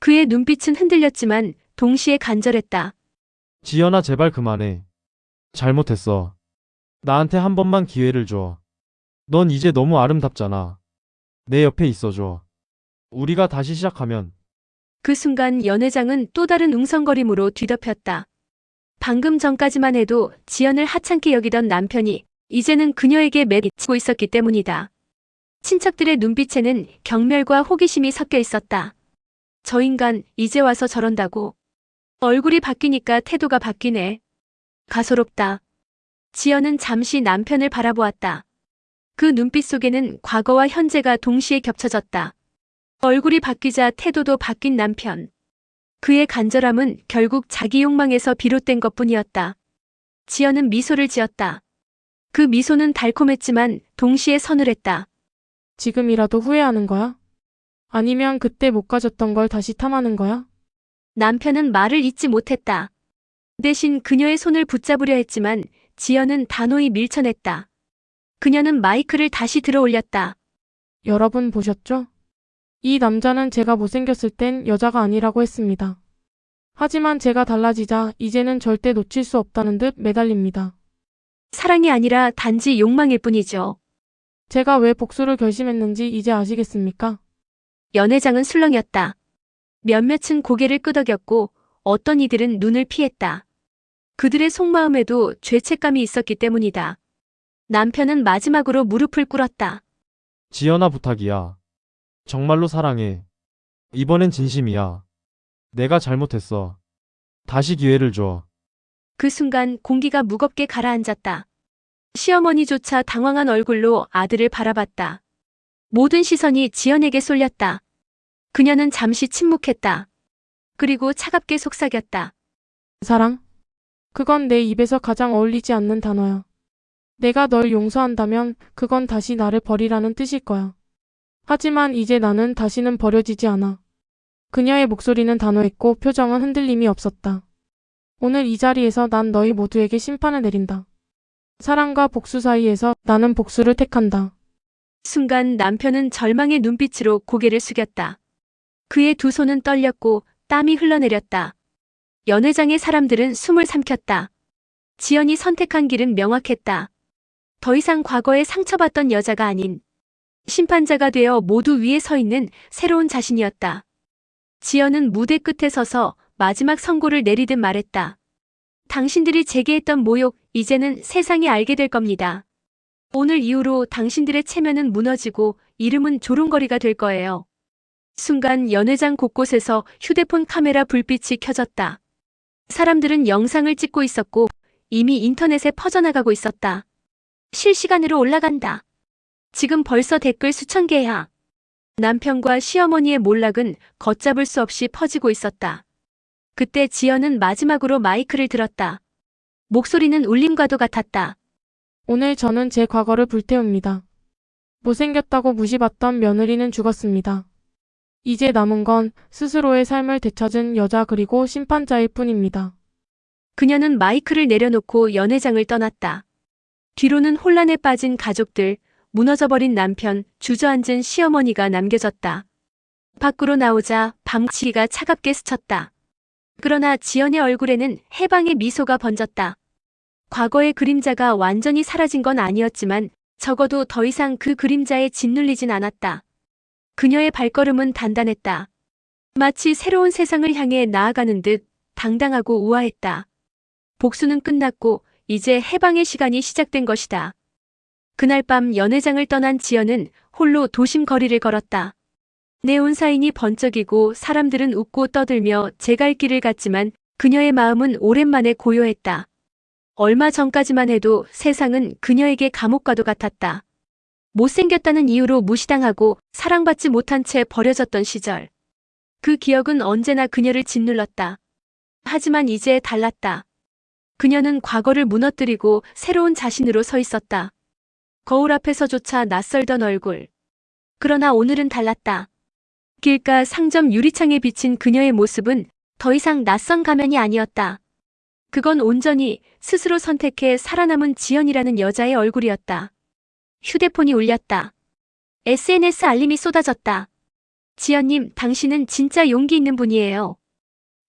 그의 눈빛은 흔들렸지만 동시에 간절했다. 지연아 제발 그만해. 잘못했어. 나한테 한 번만 기회를 줘. 넌 이제 너무 아름답잖아. 내 옆에 있어줘. 우리가 다시 시작하면. 그 순간 연회장은 또 다른 웅성거림으로 뒤덮였다. 방금 전까지만 해도 지연을 하찮게 여기던 남편이 이제는 그녀에게 매치고 있었기 때문이다. 친척들의 눈빛에는 경멸과 호기심이 섞여 있었다. 저 인간 이제 와서 저런다고. 얼굴이 바뀌니까 태도가 바뀌네. 가소롭다. 지연은 잠시 남편을 바라보았다. 그 눈빛 속에는 과거와 현재가 동시에 겹쳐졌다. 얼굴이 바뀌자 태도도 바뀐 남편. 그의 간절함은 결국 자기 욕망에서 비롯된 것뿐이었다. 지연은 미소를 지었다. 그 미소는 달콤했지만 동시에 서늘했다. 지금이라도 후회하는 거야? 아니면 그때 못 가졌던 걸 다시 탐하는 거야? 남편은 말을 잇지 못했다. 대신 그녀의 손을 붙잡으려 했지만 지연은 단호히 밀쳐냈다. 그녀는 마이크를 다시 들어 올렸다. 여러분 보셨죠? 이 남자는 제가 못생겼을 땐 여자가 아니라고 했습니다. 하지만 제가 달라지자 이제는 절대 놓칠 수 없다는 듯 매달립니다. 사랑이 아니라 단지 욕망일 뿐이죠. 제가 왜 복수를 결심했는지 이제 아시겠습니까? 연회장은 술렁였다. 몇몇은 고개를 끄덕였고 어떤 이들은 눈을 피했다. 그들의 속마음에도 죄책감이 있었기 때문이다. 남편은 마지막으로 무릎을 꿇었다. 지연아 부탁이야. 정말로 사랑해. 이번엔 진심이야. 내가 잘못했어. 다시 기회를 줘. 그 순간 공기가 무겁게 가라앉았다. 시어머니조차 당황한 얼굴로 아들을 바라봤다. 모든 시선이 지연에게 쏠렸다. 그녀는 잠시 침묵했다. 그리고 차갑게 속삭였다. 사랑? 그건 내 입에서 가장 어울리지 않는 단어야. 내가 널 용서한다면 그건 다시 나를 버리라는 뜻일 거야. 하지만 이제 나는 다시는 버려지지 않아. 그녀의 목소리는 단호했고 표정은 흔들림이 없었다. 오늘 이 자리에서 난 너희 모두에게 심판을 내린다. 사랑과 복수 사이에서 나는 복수를 택한다. 순간 남편은 절망의 눈빛으로 고개를 숙였다. 그의 두 손은 떨렸고 땀이 흘러내렸다. 연회장의 사람들은 숨을 삼켰다. 지연이 선택한 길은 명확했다. 더 이상 과거에 상처받던 여자가 아닌 심판자가 되어 모두 위에 서 있는 새로운 자신이었다. 지연은 무대 끝에 서서 마지막 선고를 내리듯 말했다. 당신들이 제게 했던 모욕, 이제는 세상이 알게 될 겁니다. 오늘 이후로 당신들의 체면은 무너지고 이름은 조롱거리가 될 거예요. 순간 연회장 곳곳에서 휴대폰 카메라 불빛이 켜졌다. 사람들은 영상을 찍고 있었고 이미 인터넷에 퍼져나가고 있었다. 실시간으로 올라간다. 지금 벌써 댓글 수천 개야. 남편과 시어머니의 몰락은 걷잡을 수 없이 퍼지고 있었다. 그때 지연은 마지막으로 마이크를 들었다. 목소리는 울림과도 같았다. 오늘 저는 제 과거를 불태웁니다. 못생겼다고 무시받던 며느리는 죽었습니다. 이제 남은 건 스스로의 삶을 되찾은 여자 그리고 심판자일 뿐입니다. 그녀는 마이크를 내려놓고 연회장을 떠났다. 뒤로는 혼란에 빠진 가족들, 무너져버린 남편, 주저앉은 시어머니가 남겨졌다. 밖으로 나오자 밤치기가 차갑게 스쳤다. 그러나 지연의 얼굴에는 해방의 미소가 번졌다. 과거의 그림자가 완전히 사라진 건 아니었지만 적어도 더 이상 그 그림자에 짓눌리진 않았다. 그녀의 발걸음은 단단했다. 마치 새로운 세상을 향해 나아가는 듯 당당하고 우아했다. 복수는 끝났고 이제 해방의 시간이 시작된 것이다. 그날 밤 연회장을 떠난 지연은 홀로 도심 거리를 걸었다. 네온사인이 번쩍이고 사람들은 웃고 떠들며 제 갈 길을 갔지만 그녀의 마음은 오랜만에 고요했다. 얼마 전까지만 해도 세상은 그녀에게 감옥과도 같았다. 못생겼다는 이유로 무시당하고 사랑받지 못한 채 버려졌던 시절. 그 기억은 언제나 그녀를 짓눌렀다. 하지만 이제 달랐다. 그녀는 과거를 무너뜨리고 새로운 자신으로 서 있었다. 거울 앞에서조차 낯설던 얼굴. 그러나 오늘은 달랐다. 길가 상점 유리창에 비친 그녀의 모습은 더 이상 낯선 가면이 아니었다. 그건 온전히 스스로 선택해 살아남은 지연이라는 여자의 얼굴이었다. 휴대폰이 울렸다. SNS 알림이 쏟아졌다. 지연님, 당신은 진짜 용기 있는 분이에요.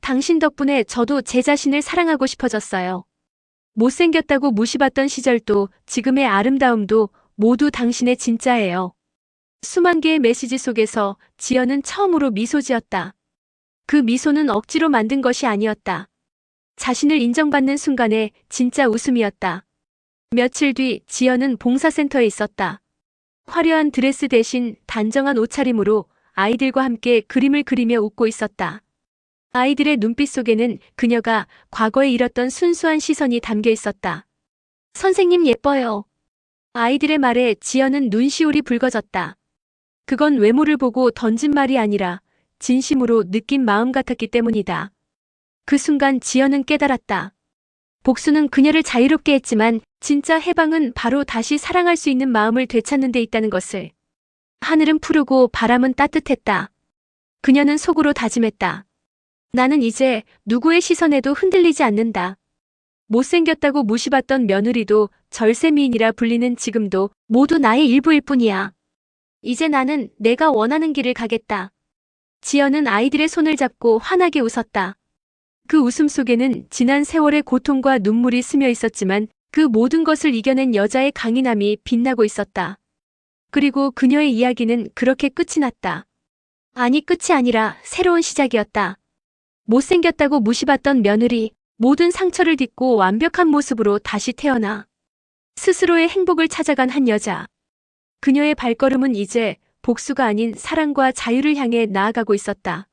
당신 덕분에 저도 제 자신을 사랑하고 싶어졌어요. 못생겼다고 무시받던 시절도 지금의 아름다움도 모두 당신의 진짜예요. 수만 개의 메시지 속에서 지연은 처음으로 미소 지었다. 그 미소는 억지로 만든 것이 아니었다. 자신을 인정받는 순간의 진짜 웃음이었다. 며칠 뒤 지연은 봉사센터에 있었다. 화려한 드레스 대신 단정한 옷차림으로 아이들과 함께 그림을 그리며 웃고 있었다. 아이들의 눈빛 속에는 그녀가 과거에 잃었던 순수한 시선이 담겨 있었다. 선생님 예뻐요. 아이들의 말에 지연은 눈시울이 붉어졌다. 그건 외모를 보고 던진 말이 아니라 진심으로 느낀 마음 같았기 때문이다. 그 순간 지연은 깨달았다. 복수는 그녀를 자유롭게 했지만 진짜 해방은 바로 다시 사랑할 수 있는 마음을 되찾는 데 있다는 것을. 하늘은 푸르고 바람은 따뜻했다. 그녀는 속으로 다짐했다. 나는 이제 누구의 시선에도 흔들리지 않는다. 못생겼다고 무시받던 며느리도 절세미인이라 불리는 지금도 모두 나의 일부일 뿐이야. 이제 나는 내가 원하는 길을 가겠다. 지연은 아이들의 손을 잡고 환하게 웃었다. 그 웃음 속에는 지난 세월의 고통과 눈물이 스며 있었지만 그 모든 것을 이겨낸 여자의 강인함이 빛나고 있었다. 그리고 그녀의 이야기는 그렇게 끝이 났다. 아니, 끝이 아니라 새로운 시작이었다. 못생겼다고 무시받던 며느리, 모든 상처를 딛고 완벽한 모습으로 다시 태어나 스스로의 행복을 찾아간 한 여자. 그녀의 발걸음은 이제 복수가 아닌 사랑과 자유를 향해 나아가고 있었다.